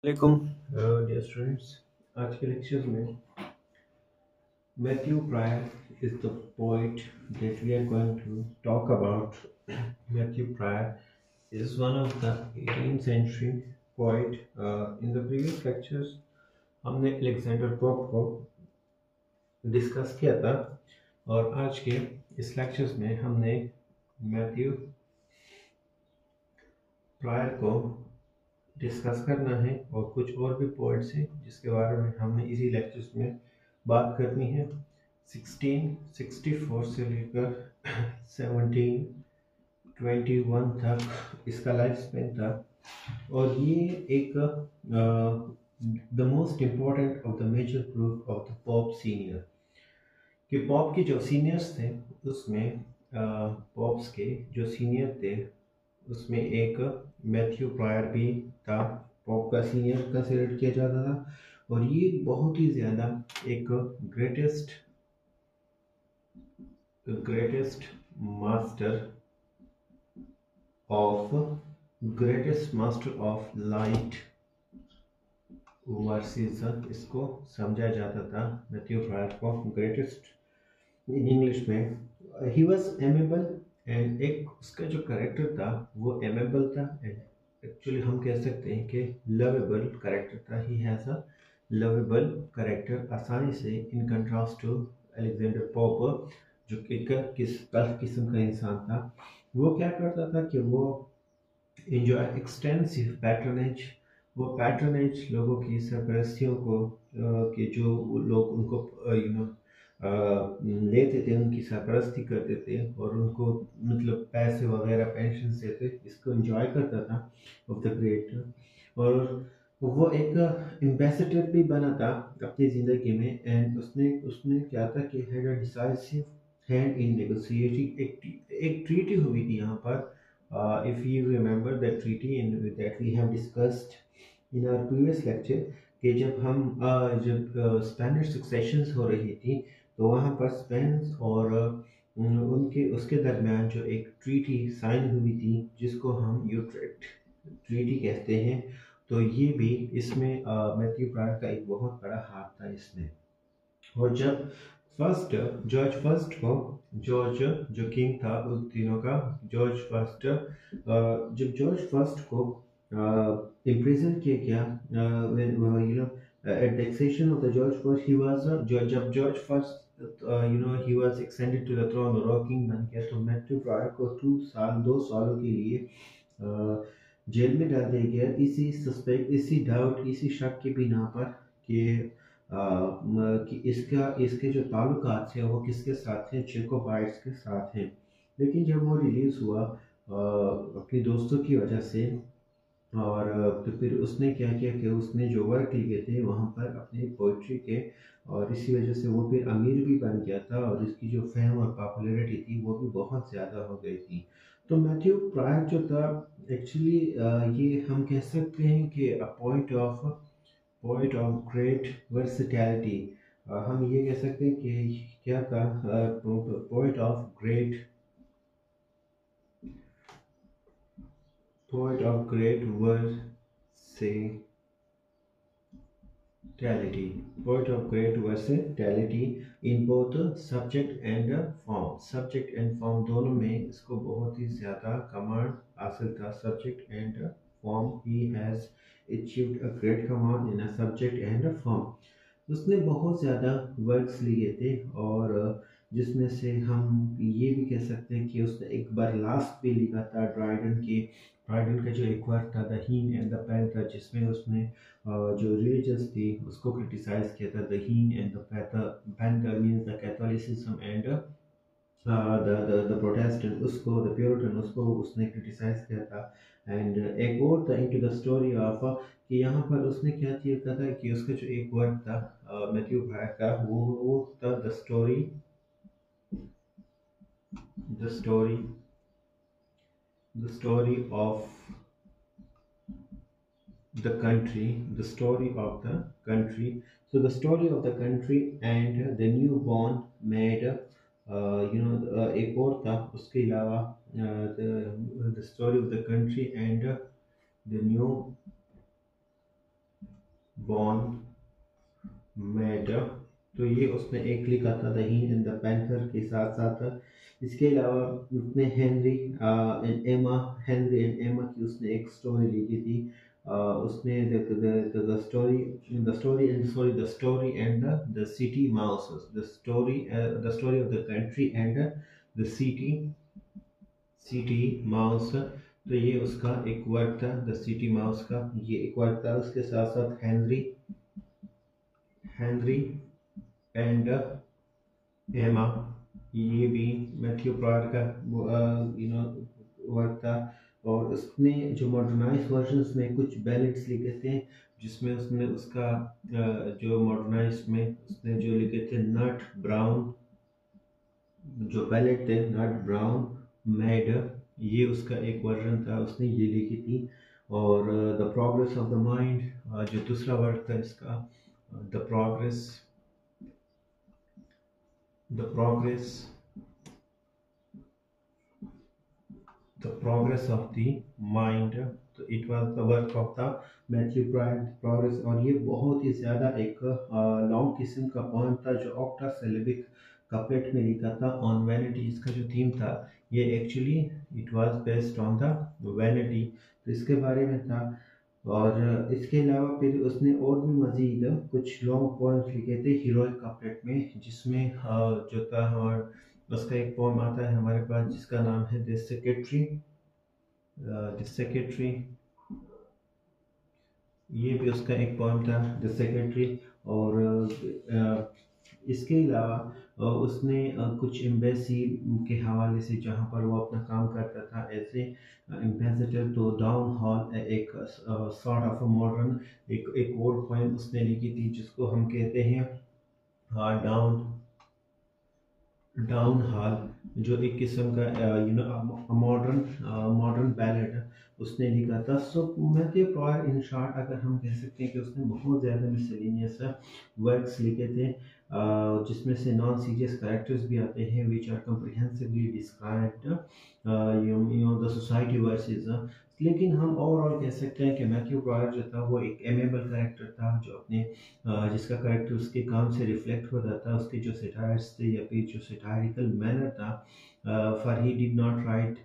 वालेकुम dear students. आज के लेक्चर में Matthew prior is the poet that we are going to talk about. Matthew Prior is one of the 18th century poet. In the previous lectures हमने Alexander pope को discuss किया था और आज के इस लेक्चर्स में हमने मैथ्यू प्रायर को डिस्कस करना है और कुछ और भी पॉइंट्स हैं जिसके बारे में हमने इसी लेक्चर्स में बात करनी है। 1664 से लेकर 1721 तक इसका लाइफ स्पेन था और ये एक the most important of the major proof of the Pope senior कि पॉप के जो सीनियर्स थे उसमें पॉप्स के जो सीनियर थे उसमें एक मैथ्यू प्रायर भी था। पॉप का सीनियर कंसिडर किया जाता था और ये बहुत ही ज़्यादा एक greatest master of greatest master of light versus इसको समझा जाता था मैथ्यू प्रायर को ग्रेटेस्ट इन इंग्लिश में। ही वॉज एमेबल एंड एक उसका जो करेक्टर था वो एमेबल था एंड एक्चुअली हम कह सकते हैं कि लवेबल करेक्टर था। He has a lovable character आसानी से in contrast to Alexander Pope जो कि किस किस्म का इंसान था। वो क्या करता था कि वो इंजॉय एक्सटेंसिव पैट्रनेज, वो पैट्रनेज लोगों की सरपरस्तियों को कि जो लोग उनको लेते थे उनकी सरपरस्ती करते थे और उनको मतलब पैसे वगैरह पेंशन देते, इसको एंजॉय करता था ऑफ द ग्रेट। और वो एक एम्बेसडर भी बना था अपनी ज़िंदगी में एंड उसने उसने क्या था कि had a decisive hand in negotiating. एक ट्रीटी हुई थी यहाँ पर, if you remember the treaty in that we have discussed in our previous lecture कि जब स्पेनिश सक्सेशंस हो रही थी तो वहाँ पर स्पेन और उनके उसके दरमियान जो एक ट्रीटी साइन हुई थी जिसको हम यूट्रेक्ट ट्रीटी कहते हैं। तो ये भी इसमें मैथ्यू प्रायर का एक बहुत बड़ा हाथ था इसमें। और जब फर्स्ट जॉर्ज फर्स्ट को, जॉर्ज जो किंग था उस दिनों का, जॉर्ज फर्स्ट जब जॉर्ज फर्स्ट को इम्प्रिजन किया गया you know at the accession of the George first, he was जब George first he was extended to the throne और किंग बन गया तो मैथ्यू प्रायर को 2 सालों के लिए जेल में डाल दिया गया इसी डाउट इसी शक के बिना पर कि कि इसके जो ताल्लुकात थे वो किसके साथ थे, चेकोबाइट्स के साथ हैं। लेकिन जब वो रिलीज़ हुआ अपने दोस्तों की वजह से और तो फिर उसने क्या किया कि उसने जो वर्क लिए थे वहाँ पर अपने पोइट्री के, और इसी वजह से वो फिर अमीर भी बन गया था और इसकी जो फेम और पॉपुलैरिटी थी वो भी बहुत ज़्यादा हो गई थी। तो मैथ्यू प्रायर जो था एक्चुअली ये हम कह सकते हैं कि a point of great versatility. हम ये कह सकते हैं कि क्या था, point of great versatility, poet of great versatility in both subject and form। Subject and form दोनों में इसको बहुत ही ज़्यादा कमांड हासिल था। Subject and form, he has achieved a great command in a subject and a form। उसने बहुत ज़्यादा वर्क्स लिए थे और जिसमें से हम ये भी कह सकते हैं कि उसने एक बार लास्ट पे लिखा था ड्राइडन का जो एक वर्क था द हीन एंड द पैंथर, जिसमें उसने जो रिलीजन्स थी उसको क्रिटिसाइज किया था। द हीन and the panther means the Catholicism and the Protestant, उसको द प्योरिटन उसको उसने क्रिटिसाइज किया था। एंड एक और था इनटू द स्टोरी ऑफ कि यहाँ पर उसने क्या किया था कि उसका जो एक वर्क था मैथ्यू प्रायर का वो था the story the story of the story of the country, so the story of the country and the newborn made एक और था उसके अलावा the story of the country and the new won matter. तो ये उसने एक लिखा था द हिन एंड द पैंथर के साथ साथ इसके अलावा उसने हेनरी एंड एमा की उसने एक स्टोरी लिखी थी। उसने the story and the city mouse, the story of the country and the city mouse. तो ये उसका एक वर्क था द सिटी माउस का, ये एक वर्क था। उसके साथ साथ हेनरी एंड एमा, ये भी मैथ्यू प्रॉड का वर्क था। और उसने जो मॉडर्नाइज वर्जन्स में कुछ बैलेट्स लिखे थे, जिसमें उसने उसका जो मॉडर्नाइज में उसने जो लिखे थे नट ब्राउन, जो बैलेट थे नट ब्राउन मैड, ये उसका एक वर्जन था, उसने ये लिखी थी। और the progress of the mind जो दूसरा वर्क था इसका, the progress the progress the progress of the mind. तो it was the work of the Matthew progress. और ये बहुत ही ज़्यादा एक लॉन्ग किस्म का पोएम था जो ऑक्टा सिलेबिक कपलेट में लिखा था ऑन वैनिटी। इसका जो थीम था ये actually it was based on the vanity, तो इसके बारे में था। और इसके अलावा फिर उसने और भी मज़ीद कुछ लॉन्ग पोएम्स लिखे थे हीरोइक कपलेट में, जिसमें जो था और उसका एक पोम आता है हमारे पास जिसका नाम है द सेक्रेटरी। ये भी उसका एक पोम था द सेक्रेटरी। और इसके अलावा उसने कुछ एम्बेसी के हवाले से जहाँ पर वो अपना काम करता था एज ए एम्बेसडर, तो डाउन हॉल एक सॉर्ट ऑफ मॉडर्न एक और पोएम उसने लिखी थी जिसको हम कहते हैं डाउन डाउन हॉल, जो एक किस्म का मॉडर्न मॉडर्न बैलेड उसने लिखा था। सो मैथ्यू प्रॉड इन शॉर्ट अगर हम कह सकते हैं कि उसने बहुत ज़्यादा मिसलेनियस वर्क्स लिखे थे, जिसमें से नॉन सीरियस कैरेक्टर्स भी आते हैं which are comprehensively described the society verses. लेकिन हम ओवरऑल कह सकते हैं कि मैथ्यू प्रॉड जो था वो एक एमेबल कैरेक्टर था, जो अपने जिसका कैरेक्टर उसके काम से रिफ्लेक्ट होता था, उसके जो सेटायर्स थे या फिर जो सेटायरिकल मैनर था। For he did not right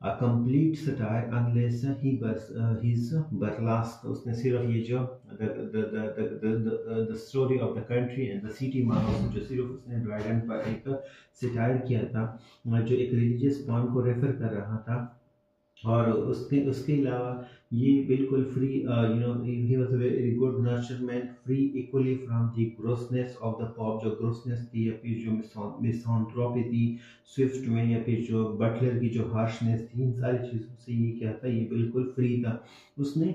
a complete satire unless he बस हिज बर्लास्क। उसने सिर्फ ये जो the story of the country and the city mouse, जो सिर्फ उसने ड्राइडन पर एक सिटायर किया था, जो एक रिलीजियस पॉइंट को रेफर कर रहा था। और उसके उसके अलावा ये बिल्कुल free he was a very good nurture man, free equally from the grossness of the Pope, जो ग्रोसनेस थी या फिर जो मिसॉन्थ्रोपी थी स्विफ्ट में, या फिर जो बटलर की जो हार्शनेस थी, इन सारी चीज़ों से ये क्या था, ये बिल्कुल फ्री था। उसने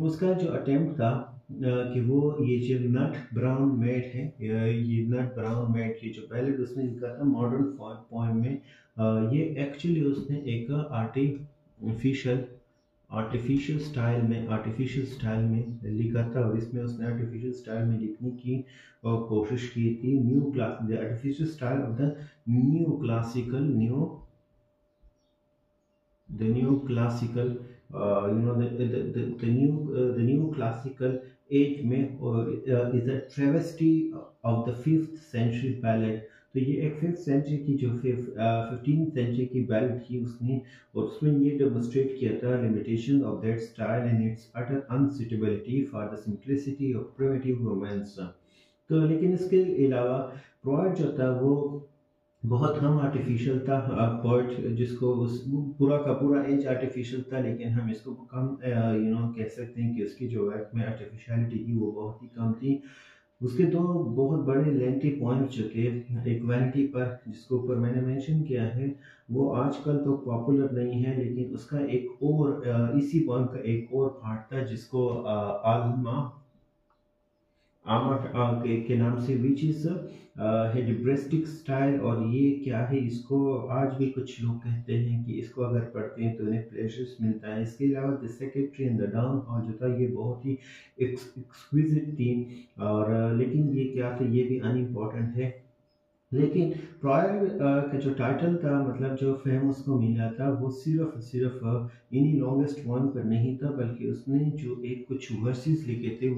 उसका जो अटेम्प्ट था कि वो ये जो नट ब्राउन मैट है, ये नट ब्राउन मैट की जो बैलेट उसने लिखा था मॉडर्न पोएम में, ये एक्चुअली उसने एक आर्टिफिशियल आर्टिफिशियल स्टाइल में लिखा था। और इसमें उसने आर्टिफिशियल स्टाइल में लिखने की कोशिश की थी new class the artificial style of the new classical new the new classical the new classical age में is a travesty of the 5th century ballad। तो ये एक 5th सेंचुरी की जो 15th सेंचुरी की बैलेड थी उसने, और उसमें ये डेमोन्स्ट्रेट किया था limitation of that style and its utter unsuitability for the simplicity of primitive romance. तो लेकिन इसके अलावा फ्रॉइड जो था वो बहुत कम आर्टिफिशियल था पोइट, जिसको उस पूरा का पूरा एज आर्टिफिशियल था, लेकिन हम इसको कम कह सकते हैं कि उसकी जो वर्क में आर्टिफिशियलिटी थी वो बहुत ही कम थी। उसके दो बहुत बड़े लेंथी पॉइंट्स जो थे, एक वैनिटी पर जिसको ऊपर मैंने मेंशन किया है, वो आजकल तो पॉपुलर नहीं है, लेकिन उसका एक और इसी पॉइंट का एक और पार्ट था जिसको आलमा आमा के नाम से, विच इज़ हेडिब्रेस्टिक स्टाइल। और ये क्या है, इसको आज भी कुछ लोग कहते हैं कि इसको अगर पढ़ते हैं तो उन्हें प्लेजर्स मिलता है। इसके अलावा the secretary and the down hall जो था ये बहुत ही एक्सक्विजिट थी। और लेकिन ये क्या था, ये भी अनइम्पॉर्टेंट है। लेकिन प्रायर का जो टाइटल था, मतलब जो फेम उसको मिला था, वो सिर्फ सिर्फ इन्हीं लॉन्गेस्ट वन पर नहीं था, बल्कि उसने जो एक कुछ वर्सेस लिखे थे,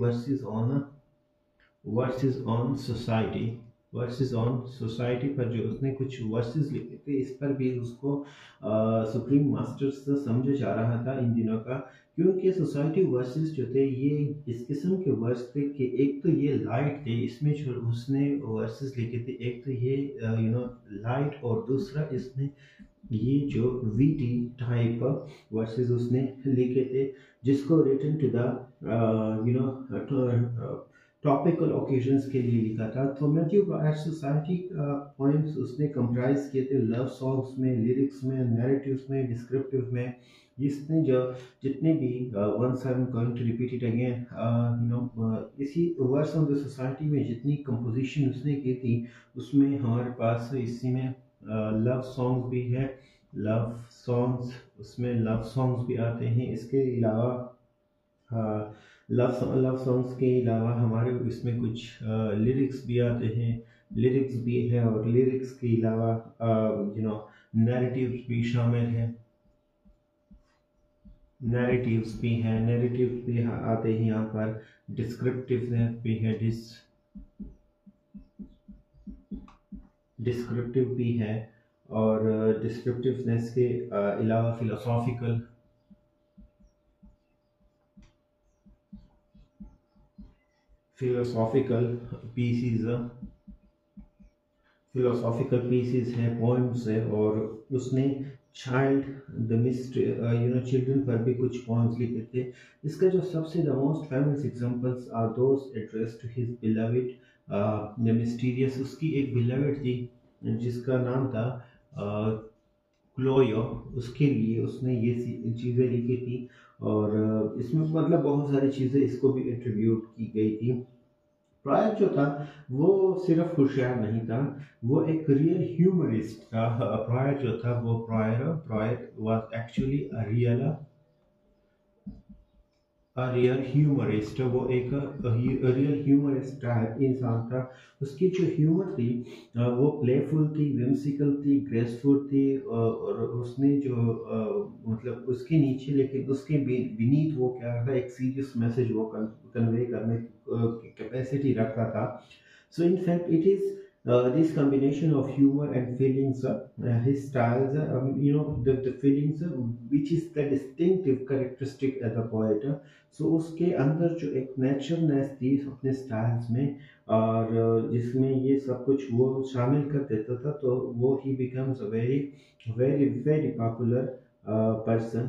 versus on society, versus on society पर जो उसने कुछ वर्सेस लिखे थे, इस पर भी उसको सुप्रीम मास्टर्स समझा जा रहा था इन दिनों का। क्योंकि सोसाइटी वर्सेस जो थे, ये इस किस्म के वर्स थे कि एक तो ये लाइट थे, इसमें जो उसने वर्सेस लिखे थे, एक तो ये लाइट, और दूसरा इसमें ये जो वीटी टाइप वर्सेस उसने लिखे थे, जिसको written to the topical occasions के लिए लिखा था। तो मैथ्यू बायर सोसाइटी पॉइंट्स उसने कंप्राइज किए थे लव सॉन्ग्स में, लिरिक्स में, नैरेटिव्स में, डिस्क्रिप्टिव में। इसने जो जितने भी once I am going to repeat it again, इसी वर्स ऑन द सोसाइटी में जितनी कंपोजिशन उसने की थी, उसमें हमारे पास इसी में लव सॉन्ग्स भी है, लव सॉन्ग्स, उसमें लव सॉन्ग्स भी आते हैं। इसके अलावा लव सॉन्ग्स के अलावा हमारे इसमें कुछ लिरिक्स भी आते हैं, लिरिक्स भी है, और लिरिक्स के अलावा नैरेटिव्स भी शामिल है, नैरेटिव्स भी आते हैं यहाँ पर, डिस्क्रिप्टिव भी है, डिस्क्रिप्टिव भी है, और डिस्क्रिप्टिवनेस के अलावा फिलोसॉफिकल पीसीज फिलोसॉफिकल पीसेस है, पोएम्स है, और उसने चाइल्ड द मिस्ट्री चिल्ड्रन पर भी कुछ पोएम्स लिखे थे। इसका जो सबसे the most famous examples are those address to his beloved the mysterious. उसकी एक बिलवेड थी जिसका नाम था क्लोयो, उसके लिए उसने ये चीज़ें लिखी थी, और इसमें मतलब बहुत सारी चीज़ें इसको भी एट्रीब्यूट की गई थी। प्रायर जो था वो सिर्फ होशियार नहीं था, वो एक रियल ह्यूमरिस्ट था। प्रायर जो था वो prior was actually real humourist, वो एक रियल ह्यूमरिस्ट टाइप इंसान था। उसकी जो ह्यूमर थी वो प्लेफुल थी, विम्सिकल थी, ग्रेसफुल थी, और उसने जो मतलब उसके नीचे, लेकिन उसके बीनीथ वो क्या था, एक सीरियस मैसेज वो कन्वे करने की कैपेसिटी रखता था। So in fact, it is this combination of humor and feelings, his styles, the feelings, which is the distinctive characteristic as a poet. So उसके अंदर जो एक नेचुरलनेस थी अपने स्टाइल्स में, और जिसमें ये सब कुछ वो शामिल कर देता था, तो वो ही becomes a very very very popular person,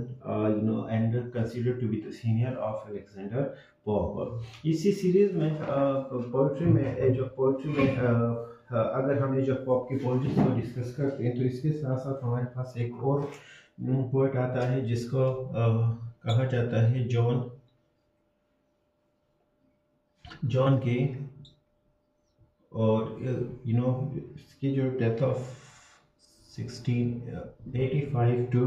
and considered to be the senior of Alexander Pope. इसी सीरीज में पोइट्री में जो पोइट्री में अगर हमें जो पॉप की पोइट्री को डिस्कस करते हैं, तो इसके साथ साथ हमारे पास एक और पोइट आता है जिसको कहा जाता है जॉन के, और इसकी जो डेथ ऑफ 1685 टू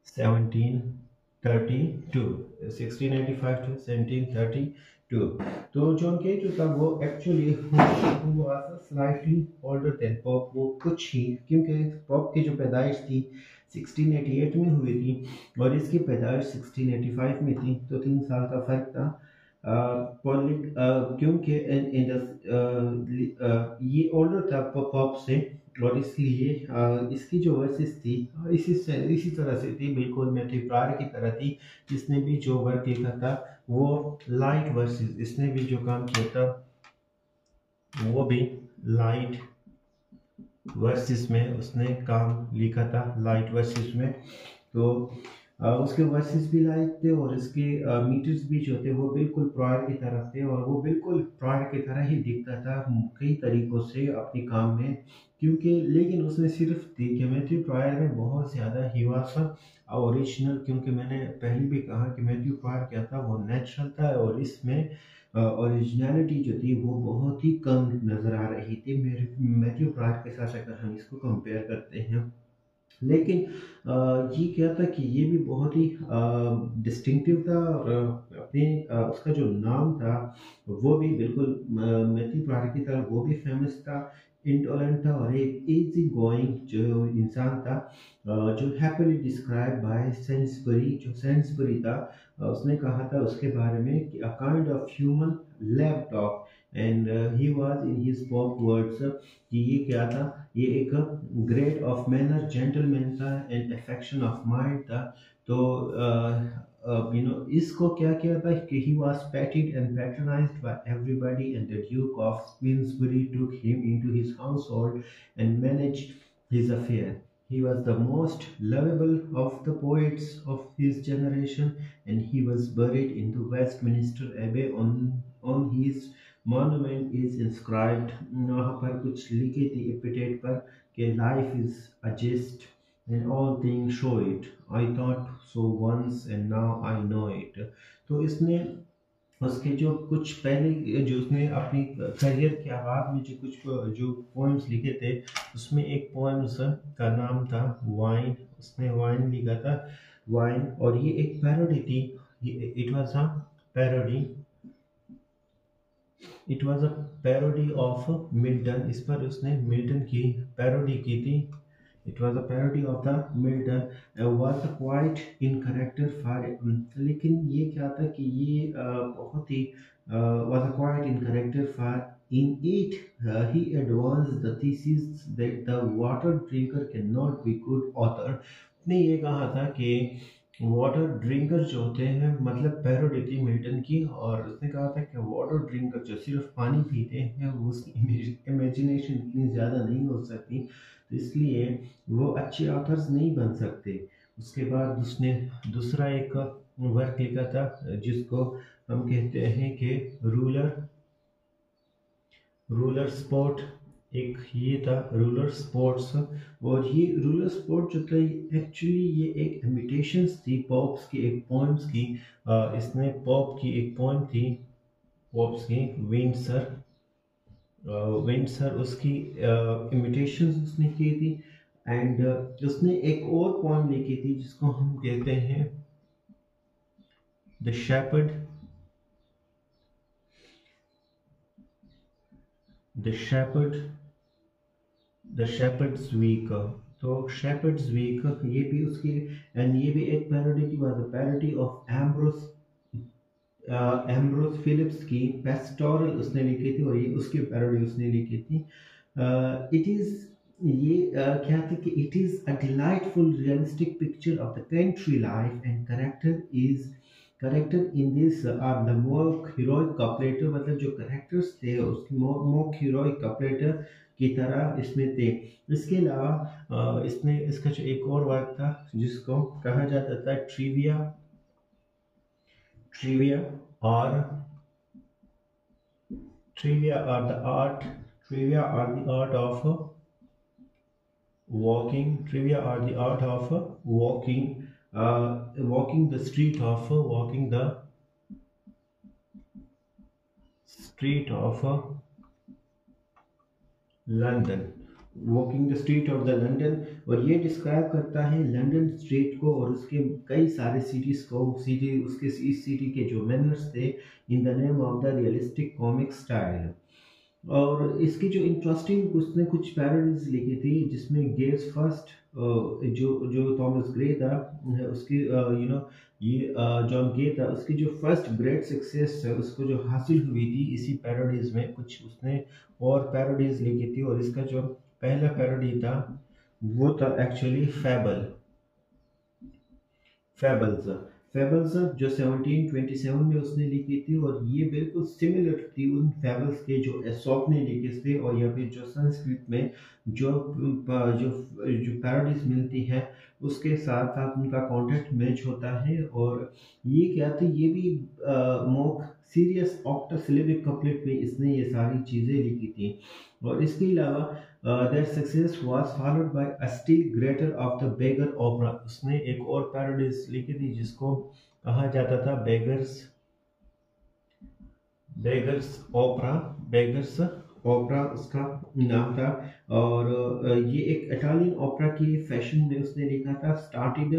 1732, 1685 टू 1732। तो जॉन के जो था वो एक्चुअली वो स्लाइटली ओल्डर देन पॉप, वो कुछ ही, क्योंकि पॉप की जो पैदाइश थी 1688 में हुई थी, और इसकी पैदाइश 1685 में थी, तो 3 साल का फर्क था। क्योंकि ये ओल्डर था पॉप से, और इसलिए इसकी जो वर्सेस थी इसी तरह से थी, बिल्कुल मैथ्यू प्रायर की तरह थी। इसने भी जो वर्क लिखा था वो लाइट वर्सेस, इसने भी जो काम किया था वो भी लाइट वर्सेस में उसने काम लिखा था, लाइट वर्सेस में। तो उसके वर्सेस भी लाइट थे, और इसके मीटर्स भी जो थे वो बिल्कुल प्रायर की तरह थे, और वो बिल्कुल प्रायर की तरह ही दिखता था कई तरीकों से अपने काम में। क्योंकि लेकिन उसने सिर्फ देखिए, मैथ्यू प्रायर में बहुत ज़्यादा ही वाज ओरिजिनल, क्योंकि मैंने पहले भी कहा कि मैथ्यू प्रायर क्या था, वो नेचुरल था, और इसमें ओरिजिनलिटी जो थी वो बहुत ही कम नज़र आ रही थी मेरे मैथ्यू प्रायर के साथ, अगर हम इसको कंपेयर करते हैं। लेकिन ये क्या था कि ये भी बहुत ही डिस्टिंक्टिव था, और अपने उसका जो नाम था वो भी बिल्कुल मैथ्यू प्रायर की तरह वो भी फेमस था। इंटोलेंट था और एक इजी गोइंग जो इंसान था, जो हैप्पीली डिस्क्राइब बाय सेंसबरी, जो सेंसबरी था, उसने कहा था उसके बारे में कि a kind of human laptop, and he was in his Pope words कि ये क्या था, ये एक ग्रेट ऑफ मैनर जेंटलमैन था एंड अफेक्शन ऑफ माइंड था। तो इसको क्या किया था कि he was petted and patronised by everybody and the duke of Queensberry took him into his household and managed his affair. He was the most lovable of the poets of his generation, and he was buried in the Westminster Abbey. On his monument is inscribed, वहाँ पर कुछ लिखे थे epithet पर कि life is a jest and all things show it. I thought so once and now I know it. तो इसने उसके जो कुछ पहले जो उसने अपनी करियर के आगाज में जो कुछ जो पोएम्स लिखे थे, उसमें एक पोएम्स का नाम था वाइन, उसने वाइन लिखा था, वाइन, और ये एक पैरोडी थी, it was a parody, it was a parody of Milton, इस पर उसने मिल्टन की पैरोडी की थी। It was a parody of the Milton, was quite in character for, लेकिन ये क्या था कि ये बहुत ही was quite in character for, in it he advanced the thesis that the water drinker cannot be good author। ने ये कहा था कि वाटर ड्रिंकर जो होते हैं, मतलब पैरोडी थी मिल्टन की, और उसने कहा था कि वाटर ड्रिंकर जो सिर्फ पानी पीते हैं वो उसकी इमेजिनेशन इतनी ज़्यादा नहीं हो सकती, तो इसलिए वो अच्छे ऑथर्स नहीं बन सकते। उसके बाद उसने दूसरा एक वर्क लिखा था जिसको हम कहते हैं कि रूलर रूलर स्पोर्ट, एक ये था रूलर स्पोर्ट्स। और ये रूलर स्पोर्ट जो था एक्चुअली ये एक इमिटेशंस थी पॉप्स की, एक पोएम्स की। इसने पॉप की एक पोएम थी, पॉप्स की विंडसर, विंडसर उसकी इमिटेशंस उसने की थी। एंड उसने एक और पोएम लिखी थी जिसको हम कहते हैं the shepherd, the shepherd, the shepherd's week. तो शेपर्ड्स वीक ये भी उसकी, एंड ये भी एक पैरोडी की बात है, parody of Ambrose, Ambrose Philips की पेस्टोरल उसने लिखी थी, और ये उसकी पैरोडी उसने लिखी थी। इट इज़ ये क्या थी कि it is a delightful realistic picture of the country life and character in this are the mock heroic couplets, मतलब जो करेक्टर्स थे उसकी मोक हीरोइक कपलेटर की तरह इसमें थे। इसके अलावा इसने इसका जो एक और वर्क था जिसको कहा जाता था ट्रिविया, ट्रिविया और trivia are the art trivia are the art of trivia are the art of walking the street of London, walking the street of the London. और ये डिस्क्राइब करता है लंदन स्ट्रीट को और उसके कई सारे सिटीज़ को, सिटी उसके इस सिटी के जो मैनर्स थे, in the name of the realistic comic style. और इसकी जो इंटरेस्टिंग उसने कुछ पैरोडीज लिखी थी जिसमें गेट्स फर्स्ट, जो जो थॉमस ग्रे था उसकी ये जॉन गे था, उसकी जो फर्स्ट ग्रेट सक्सेस है उसको जो हासिल हुई थी इसी पैरोडीज में, कुछ उसने और पैरोडीज लिखी थी। और इसका जो पहला पैरोडी था वो था एक्चुअली फेबल्स, फेबल्स जो 1727 में उसने लिखी थी, और ये बिल्कुल सिमिलर थी उन फेबल्स के जो एसॉप ने लिखे थे, और या फिर जो संस्कृत में जो जो जो पैरोडीज मिलती है उसके साथ साथ उनका कॉन्टेक्ट मैच होता है। और ये क्या थी, ये भी मोक सीरियस ऑक्टासिलेबिक कपलेट में इसने ये सारी चीज़ें लिखी थी। और इसके अलावा their success was followed by a still greater of the beggar opera, उसने एक और पैरोडीज लिखी थी जिसको कहा जाता था बेगर्स ओपरा, बेगर्स ओपरा उसका नाम था। और ये एक इटालियन ओपरा की फैशन में उसने लिखा था, started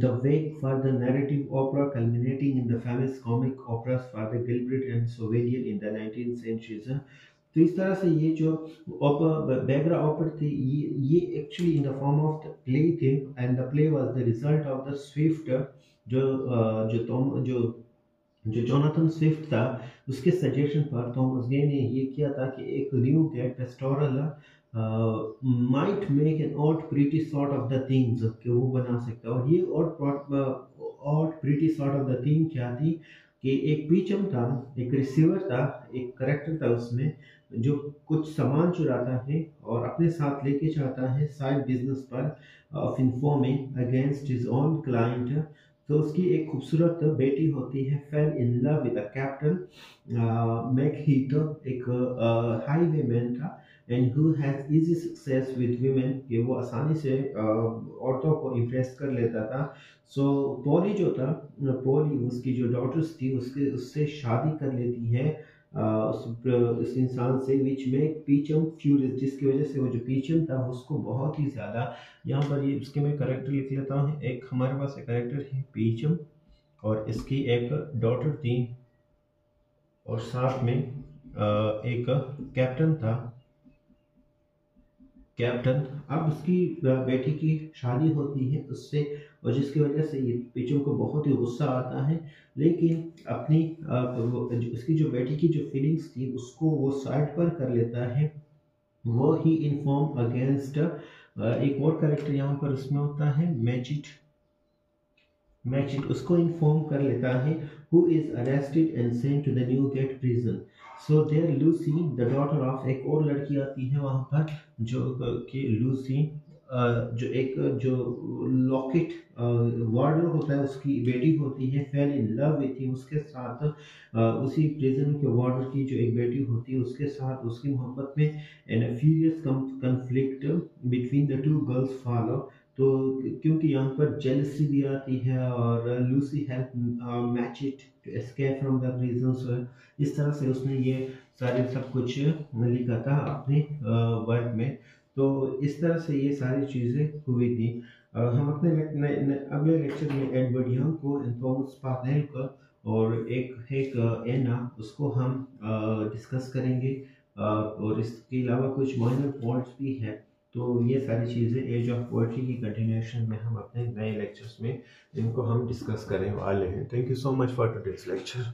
the wake for the narrative opera culminating in the famous comic operas for the Gilbert and Sovelian in the 19th centuries। तो इस तरह से ये जो बैगरा ओपर थे, ये actually in the form of the play थे, and the play was the result of the Swift, जो जो टॉम जो जो जोनाथन स्विफ्ट था, उसके सजेशन पर थॉमस गे ने ये किया था कि एक Newgate pastoral might make an odd pretty sort of the things, कि वो बना सकता है। और ये odd pretty sort of the thing क्या थी, कि एक पीचम था, एक रिसीवर था, एक करेक्टर था उसमें, जो कुछ सामान चुराता है और अपने साथ लेके जाता है साइड बिजनेस पर, of informing against his own client. तो उसकी एक खूबसूरत बेटी होती है, fell in love with the captain Macheath, एक हाईवेमैन था, and who has easy success with women, कि वो आसानी से औरतों को इम्प्रेस कर लेता था। सो पॉली जो था, पॉली उसकी जो डॉटर्स थी, उसके उससे शादी कर लेती है उस इंसान से, विच में पीचम फ्यूरियस, जिसकी वजह से वो जो पीचम था उसको बहुत ही ज़्यादा, यहाँ पर ये इसके मैं करेक्टर लिख लेता हूँ। एक हमारे पास एक करेक्टर है पीचम, और इसकी एक डॉटर थी, और साथ में एक कैप्टन था, कैप्टन। अब उसकी बेटी की शादी होती है उससे, और जिसकी वजह से ये पीचम को बहुत ही गुस्सा आता है, लेकिन अपनी उसकी जो बेटी की जो फीलिंग्स थी उसको वो साइड पर कर लेता है। वो ही इन्फॉर्म अगेंस्ट एक और करेक्टर यहाँ पर उसमें होता है मैजिट, मैजिक उसको इन्फॉर्म कर लेता है, who is arrested and sent to the Newgate prison. So there Lucy the daughter of, एक और लड़की आती है वहाँ पर, जो कि लूसी जो एक जो लॉकेट वार्डर होता है उसकी बेटी होती है, fell in love with him, उसके साथ उसी प्रिजन के वार्डर की जो एक बेटी होती है उसके साथ उसकी मोहब्बत में, and furious conflict between the two girls follow. तो क्योंकि यहाँ पर जेलसी भी आती है, और Lucy help Macheath to escape from the prison. इस तरह से उसने ये सारे सब कुछ लिखा था अपने वर्क में। तो इस तरह से ये सारी चीज़ें हुई थी। हम अपने अगले लेक्चर में एडवर्ड यंग को, थॉमस पार्नेल को, और एक एना, उसको हम डिस्कस करेंगे। और इसके अलावा कुछ माइनर पॉइंट्स भी है। तो ये सारी चीज़ें एज ऑफ पोएट्री की कंटिन्यूएशन में हम अपने नए लेक्चर्स में इनको हम डिस्कस करने वाले हैं। Thank you so much for today's lecture.